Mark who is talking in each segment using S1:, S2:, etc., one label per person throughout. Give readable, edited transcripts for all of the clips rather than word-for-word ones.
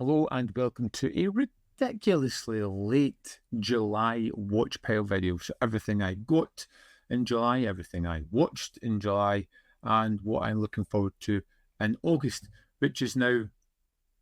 S1: Hello and welcome to a ridiculously late July watch pile video. So everything I got in July, everything I watched in July, and what I'm looking forward to in August, which is now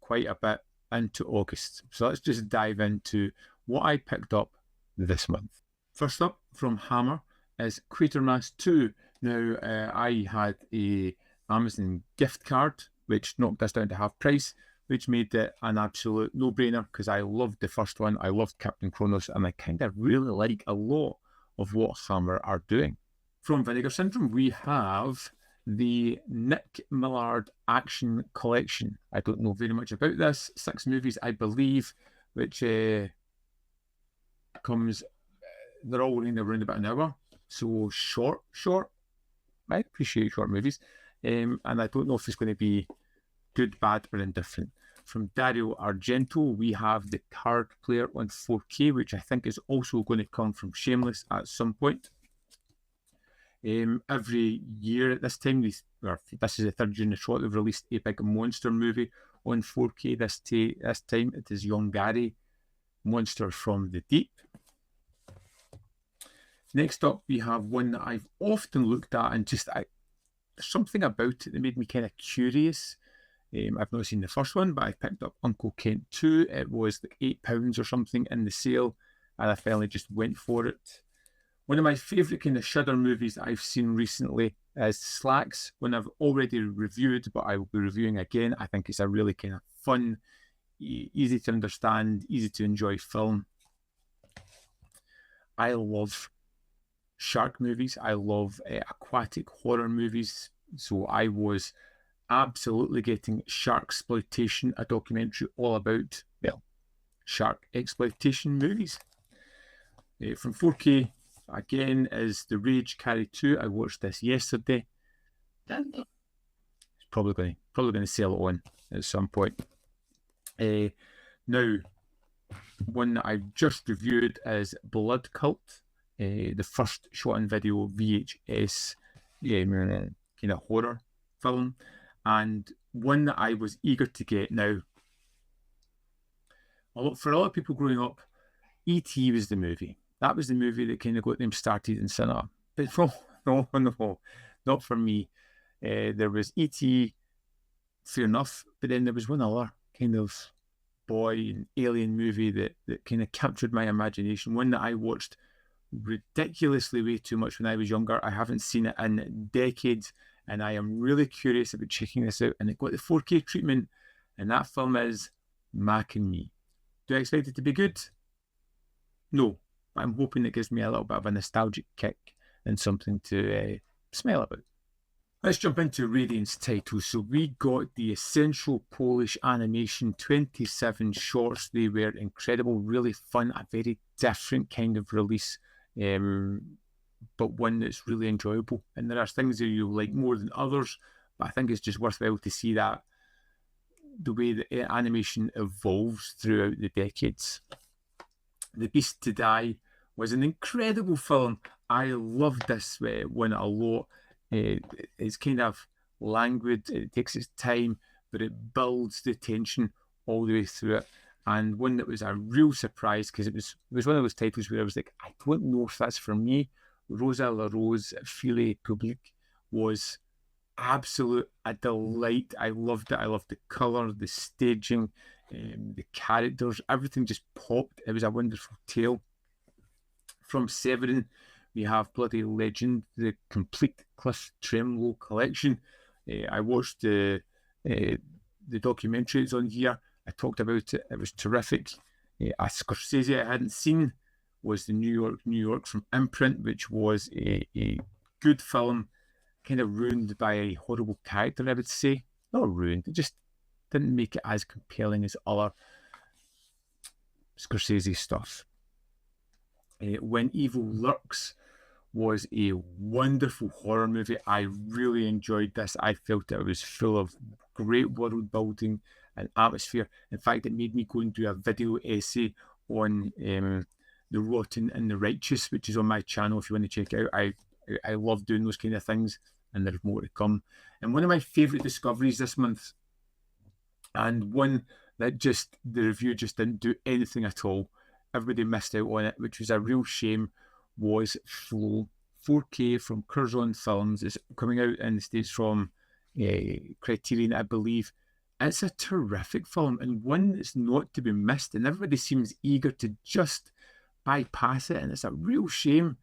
S1: quite a bit into August. So let's just dive into what I picked up this month. First up from Hammer is Quatermass 2. Now, I had a Amazon gift card, which knocked us down to half price, which made it an absolute no-brainer because I loved the first one. I loved Captain Kronos, and I kind of really like a lot of what Hammer are doing. From Vinegar Syndrome, we have the Nick Millard Action Collection. I don't know very much about this. 6 movies, I believe, which comes, they're all running around about an hour. So short. I appreciate short movies. And I don't know if it's going to be good, bad, or indifferent. From Dario Argento, we have The Card Player on 4K, which I think is also going to come from Shameless at some point. Every year at this time, this is the third year in a row they've released a big monster movie on 4K. This time it is Young Gary, Monster from the Deep. Next up, we have one that I've often looked at and just something about it that made me kind of curious. I've not seen the first one, but I picked up Uncle Kent 2. It was like £8 or something in the sale, and I finally just went for it. One of my favourite kind of shudder movies that I've seen recently is Slacks, one I've already reviewed, but I will be reviewing again. I think it's a really kind of fun, easy to understand, easy to enjoy film. I love shark movies. I love aquatic horror movies. So I was absolutely getting Sharksploitation, a documentary all about, well, shark exploitation movies. From 4K, again, is The Rage Carry 2. I watched this yesterday. It's probably going to sell it on at some point. Now, one that I've just reviewed is Blood Cult, the first shot in video VHS kind of horror film, and one that I was eager to get. Now, for a lot of people growing up, E.T. was the movie. That was the movie that kind of got them started in cinema. But no, not for me. There was E.T., fair enough, but then there was one other kind of boy and alien movie that kind of captured my imagination. One that I watched ridiculously way too much when I was younger. I haven't seen it in decades, and I am really curious about checking this out. And it got the 4K treatment, and that film is Mac and Me. Do I expect it to be good? No, but I'm hoping it gives me a little bit of a nostalgic kick and something to smile about. Let's jump into Radiant's titles. So we got the Essential Polish Animation 27 shorts. They were incredible, really fun, a very different kind of release, but one that's really enjoyable. And there are things that you like more than others, but I think it's just worthwhile to see that the way that animation evolves throughout the decades. The Beast to Die was an incredible film. I loved this one a lot. It's kind of languid, it takes its time, but it builds the tension all the way through it. And one that was a real surprise, because it was one of those titles where I was like, I don't know if that's for me. Rosa La Rose File Publique was a delight. I loved it. I loved the colour, the staging, the characters, everything just popped. It was a wonderful tale. From Severin, we have Bloody Legend, the complete Cliff Tremlow collection. I watched the documentary that's on here. I talked about it. It was terrific. A Scorsese I hadn't seen was the New York from Imprint, which was a good film, kind of ruined by a horrible character, I would say. Not ruined, it just didn't make it as compelling as other Scorsese stuff. When Evil Lurks was a wonderful horror movie. I really enjoyed this. I felt it was full of great world building and atmosphere. In fact, it made me go and do a video essay on The Rotten and the Righteous, which is on my channel if you want to check it out. I love doing those kind of things, and there's more to come. And one of my favourite discoveries this month, and one that the review just didn't do anything at all. Everybody missed out on it, which was a real shame, was Flow. 4K from Curzon Films. It's coming out in the States from Criterion, I believe. It's a terrific film and one that's not to be missed, and everybody seems eager to just bypass it, and it's a real shame.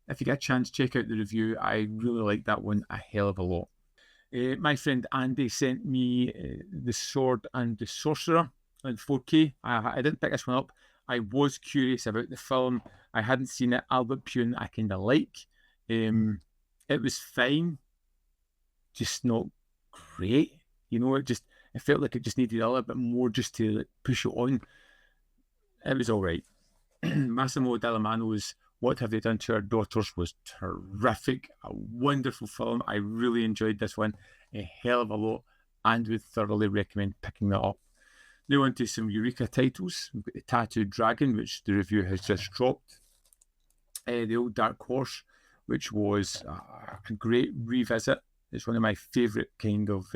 S1: If you get a chance, check out the review. I really like that one a hell of a lot. My friend Andy sent me The Sword and the Sorcerer on 4K. I didn't pick this one up. I was curious about the film. I hadn't seen it. Albert Pune I kind of like. It was fine, just not great. You know, it felt like it just needed a little bit more just to like, push it on. It was all right. Massimo Dallamano's What Have They Done to Our Daughters was terrific. A wonderful film. I really enjoyed this one a hell of a lot and would thoroughly recommend picking that up. Now on to some Eureka titles. We've got The Tattooed Dragon, which the review has just dropped. The Old Dark Horse, which was a great revisit. It's one of my favourite kind of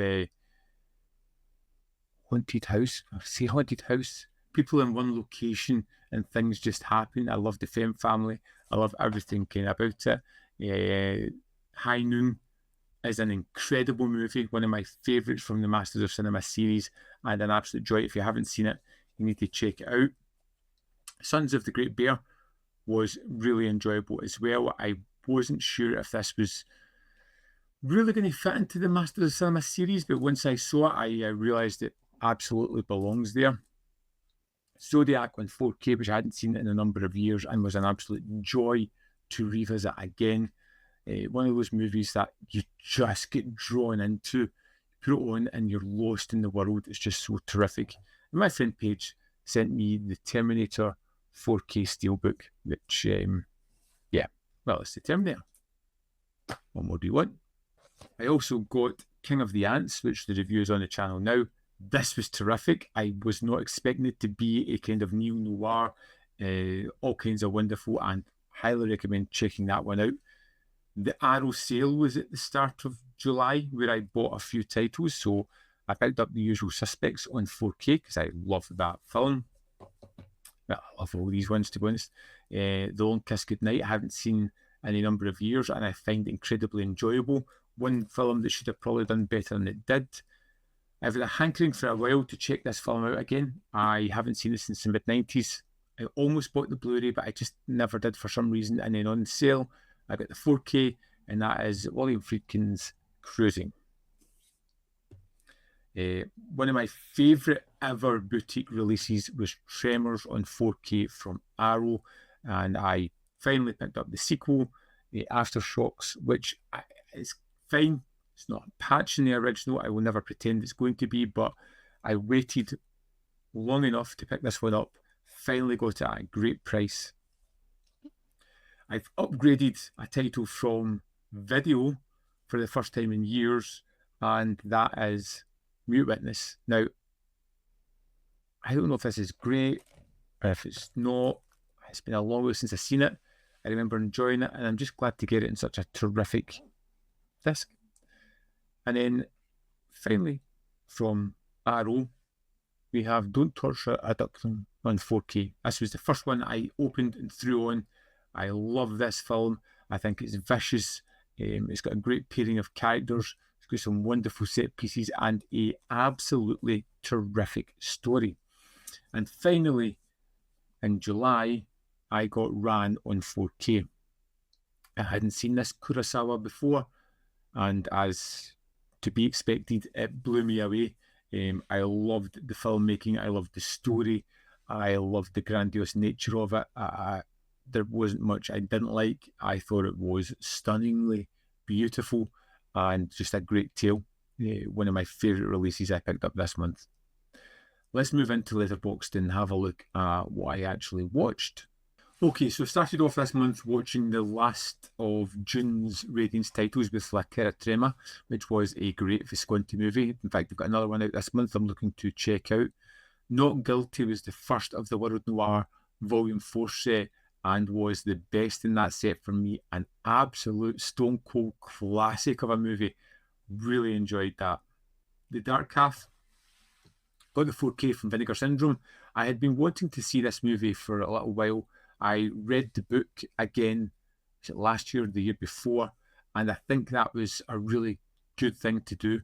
S1: haunted house. I say haunted house. People in one location and things just happen. I love the Femme family. I love everything kind of about it. High Noon is an incredible movie. One of my favourites from the Masters of Cinema series, and an absolute joy. If you haven't seen it, you need to check it out. Sons of the Great Bear was really enjoyable as well. I wasn't sure if this was really going to fit into the Masters of Cinema series, but once I saw it, I realised it absolutely belongs there. Zodiac on 4K, which I hadn't seen in a number of years and was an absolute joy to revisit again. One of those movies that you just get drawn into. You put it on and you're lost in the world. It's just so terrific. And my friend Paige sent me the Terminator 4K Steelbook, which, it's the Terminator. What more do you want? I also got King of the Ants, which the review is on the channel now. This was terrific. I was not expecting it to be a kind of neo-noir, all kinds of wonderful, and highly recommend checking that one out. The Arrow sale was at the start of July, where I bought a few titles, so I picked up The Usual Suspects on 4K because I love that film. Well, I love all these ones, to be honest. The Long Kiss Goodnight I haven't seen in a number of years, and I find it incredibly enjoyable. One film that should have probably done better than it did. I've had a hankering for a while to check this film out again. I haven't seen it since the mid-90s. I almost bought the Blu-ray, but I just never did for some reason. And then on sale, I got the 4K, and that is William Friedkin's Cruising. One of my favourite ever boutique releases was Tremors on 4K from Arrow, and I finally picked up the sequel, the Aftershocks, which is fine. It's not a patch in the original. I will never pretend it's going to be, but I waited long enough to pick this one up. Finally got it at a great price. I've upgraded a title from video for the first time in years, and that is Mute Witness. Now, I don't know if this is great or if it's not. It's been a long while since I've seen it. I remember enjoying it, and I'm just glad to get it in such a terrific disc. And then finally, from Arrow, we have Don't Torture Addiction on 4K. This was the first one I opened and threw on. I love this film. I think it's vicious. It's got a great pairing of characters. It's got some wonderful set pieces and a absolutely terrific story. And finally, in July, I got Ran on 4K. I hadn't seen this Kurosawa before, and as to be expected, it blew me away. I loved the filmmaking. I loved the story. I loved the grandiose nature of it. There wasn't much I didn't like. I thought it was stunningly beautiful and just a great tale. One of my favourite releases I picked up this month. Let's move into Letterboxd and have a look at what I actually watched. Okay, so I started off this month watching the last of June's ratings titles with La Terra Trema, which was a great Visconti movie. In fact, I've got another one out this month I'm looking to check out. Not Guilty was the first of the World Noir Volume 4 set and was the best in that set for me. An absolute stone cold classic of a movie. Really enjoyed that. The Dark Half got the 4K from Vinegar Syndrome. I had been wanting to see this movie for a little while. I read the book again last year or the year before, and I think that was a really good thing to do,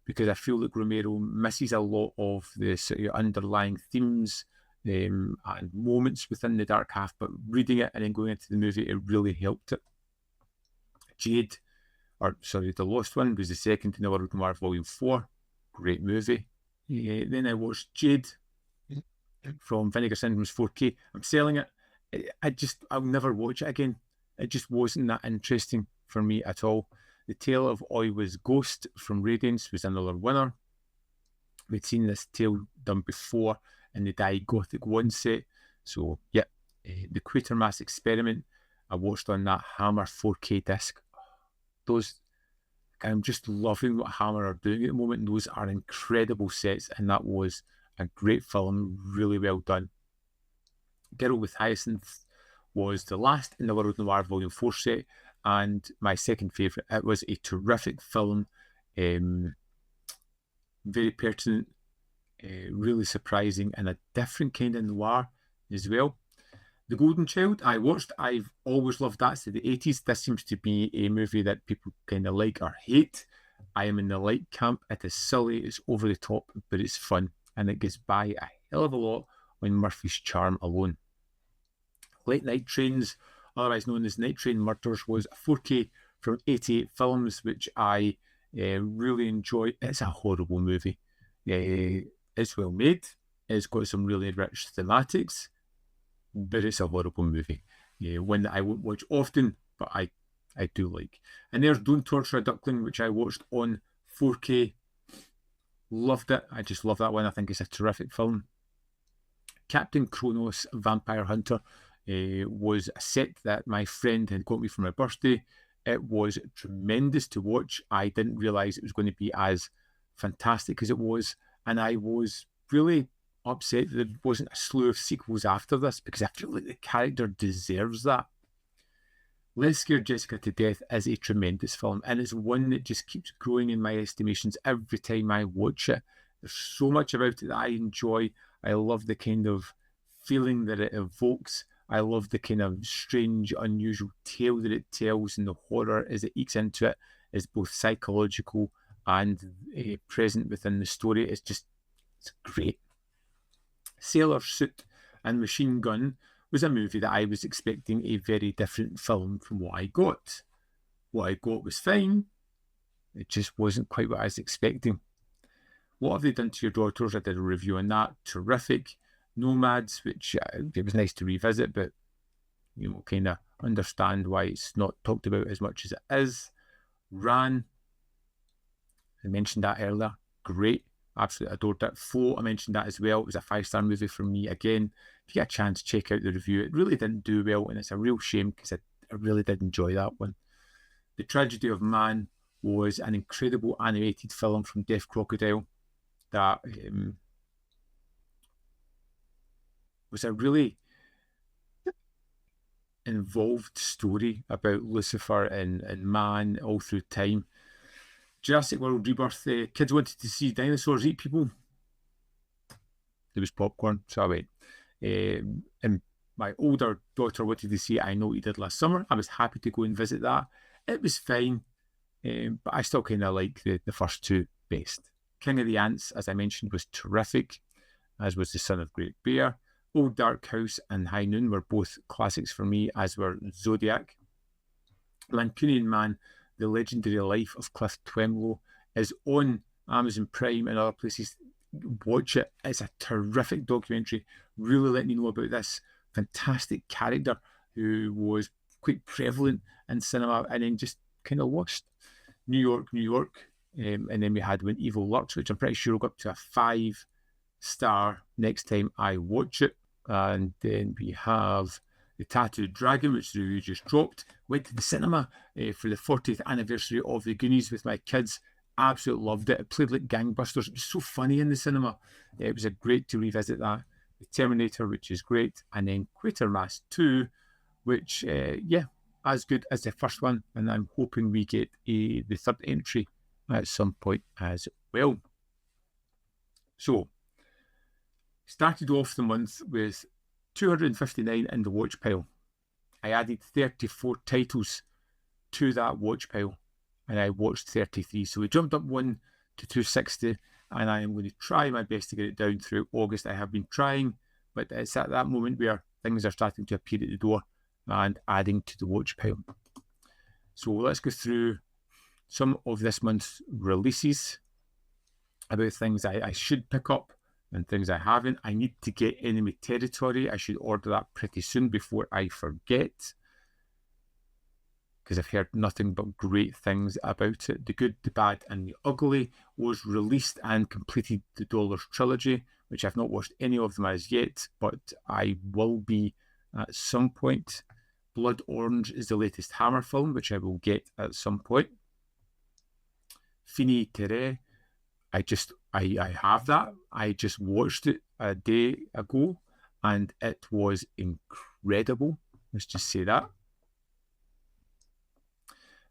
S1: because I feel like Romero misses a lot of the sort of underlying themes and moments within The Dark Half, but reading it and then going into the movie, it really helped it. The Lost One was the second in the World Noir Volume 4. Great movie. Then I watched Jade from Vinegar Syndrome's 4K. I'm selling it. I'll never watch it again. It just wasn't that interesting for me at all. The Tale of Oiwa's Ghost from Radiance was another winner. We'd seen this tale done before in the Die Gothic 1 set. So, yeah, the Quatermass Experiment, I watched on that Hammer 4K disc. I'm just loving what Hammer are doing at the moment. Those are incredible sets, and that was a great film, really well done. Girl with Hyacinth was the last in the World Noir Volume 4 set, and my second favourite. It was a terrific film, very pertinent, really surprising, and a different kind of noir as well. The Golden Child, I watched. I've always loved that. So the 80s. This seems to be a movie that people kind of like or hate. I am in the like camp. It is silly, it's over the top, but it's fun, and it gets by a hell of a lot on Murphy's charm alone. Late Night Trains, otherwise known as Night Train Murders, was a 4K from 88 Films, which I really enjoy. It's a horrible movie. It's well made. It's got some really rich thematics, but it's a horrible movie. One that I won't watch often, but I do like. And there's Don't Torture a Duckling, which I watched on 4K. Loved it. I just love that one. I think it's a terrific film. Captain Kronos Vampire Hunter was a set that my friend had got me for my birthday. It was tremendous to watch. I didn't realise it was going to be as fantastic as it was, and I was really upset that there wasn't a slew of sequels after this, because I feel like the character deserves that. Let's Scare Jessica to Death is a tremendous film, and it's one that just keeps growing in my estimations every time I watch it. There's so much about it that I enjoy. I love the kind of feeling that it evokes. I love the kind of strange, unusual tale that it tells, and the horror as it ekes into it is both psychological and present within the story. It's great. Sailor Suit and Machine Gun was a movie that I was expecting a very different film from what I got. What I got was fine. It just wasn't quite what I was expecting. What Have They Done to Your Daughters? I did a review on that. Terrific. Nomads, which it was nice to revisit, but kind of understand why it's not talked about as much as it is. Ran, I mentioned that earlier. Great. Absolutely adored it. Flow, I mentioned that as well. It was a 5-star movie for me. Again, if you get a chance, check out the review. It really didn't do well, and it's a real shame, because I really did enjoy that one. The Tragedy of Man was an incredible animated film from Deaf Crocodile that was a really involved story about Lucifer and man all through time. Jurassic World Rebirth, kids wanted to see dinosaurs eat people. There was popcorn, so I went. And my older daughter wanted to see I Know What You Did Last Summer. I was happy to go and visit that. It was fine, but I still kind of like the first two best. King of the Ants, as I mentioned, was terrific, as was The Son of Great Bear. Old Dark House and High Noon were both classics for me, as were Zodiac. Mancunian Man, The Legendary Life of Cliff Twemlow, is on Amazon Prime and other places. Watch it. It's a terrific documentary, really letting you know about this fantastic character who was quite prevalent in cinema and then just kind of lost. New York. And then we had When Evil Lurks, which I'm pretty sure will go up to a 5-star next time I watch it. And then we have The Tattooed Dragon, which the review just dropped. Went to the cinema for the 40th anniversary of The Goonies with my kids. Absolutely loved it. It played like gangbusters. It was so funny in the cinema. It was great to revisit that. The Terminator, which is great. And then Quatermass 2, which, as good as the first one. And I'm hoping we get the third entry at some point as well. So, Started off the month with 259 in the watch pile. I added 34 titles to that watch pile, and I watched 33. So we jumped up one to 260, and I am going to try my best to get it down through August. I have been trying, but it's at that moment where things are starting to appear at the door and adding to the watch pile. So let's go through some of this month's releases, about things I should pick up and things I haven't. I need to get Enemy Territory. I should order that pretty soon before I forget, because I've heard nothing but great things about it. The Good, the Bad and the Ugly was released and completed the Dollars trilogy, which I've not watched any of them as yet, but I will be at some point. Blood Orange is the latest Hammer film, which I will get at some point. Fini Terre, I have that. I just watched it a day ago, and it was incredible. Let's just say that.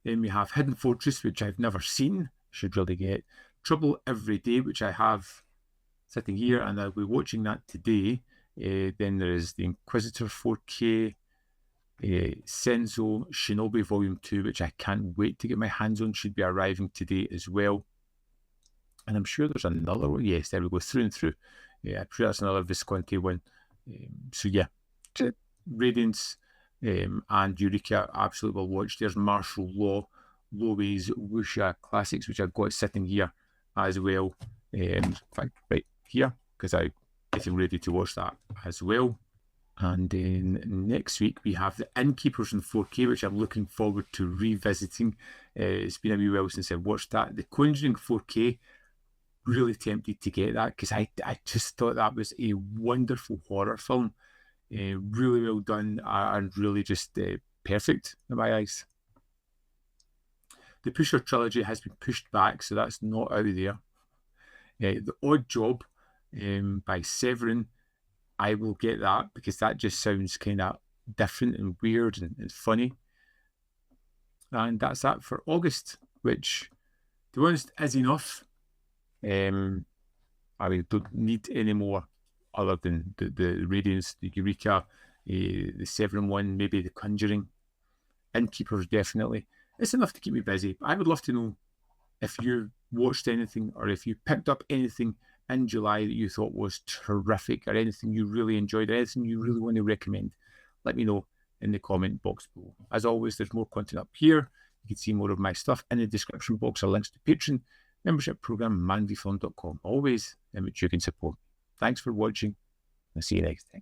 S1: Then we have Hidden Fortress, which I've never seen. Should really get. Trouble Every Day, which I have sitting here, and I'll be watching that today. Then there is The Inquisitor 4K, Senzo, Shinobi Volume 2, which I can't wait to get my hands on. Should be arriving today as well. And I'm sure there's another one. Yes, there we go, Through and Through. Yeah, I'm sure that's another Visconti one. So yeah, Radiance and Eureka, absolutely will watch. There's Martial Law, Loewe's Wuxia Classics, which I've got sitting here as well. In fact, right here, because I'm getting ready to watch that as well. And then next week we have The Innkeepers in 4K, which I'm looking forward to revisiting. It's been a wee while since I've watched that. The Conjuring 4K, really tempted to get that, because I just thought that was a wonderful horror film. Really well done, and really just perfect in my eyes. The Pusher trilogy has been pushed back, so that's not out there. The Odd Job by Severin, I will get that, because that just sounds kind of different and weird and funny. And that's that for August, which, to be honest, is enough. I don't need any more other than the Radiance, the Eureka, the Severin one, maybe the Conjuring. Innkeepers, definitely. It's enough to keep me busy. I would love to know if you watched anything, or if you picked up anything in July that you thought was terrific, or anything you really enjoyed, or anything you really want to recommend. Let me know in the comment box below. As always, there's more content up here. You can see more of my stuff in the description box, or links to Patreon, membership program, manvyfilm.com, always in which you can support. Thanks for watching. I'll see you next time.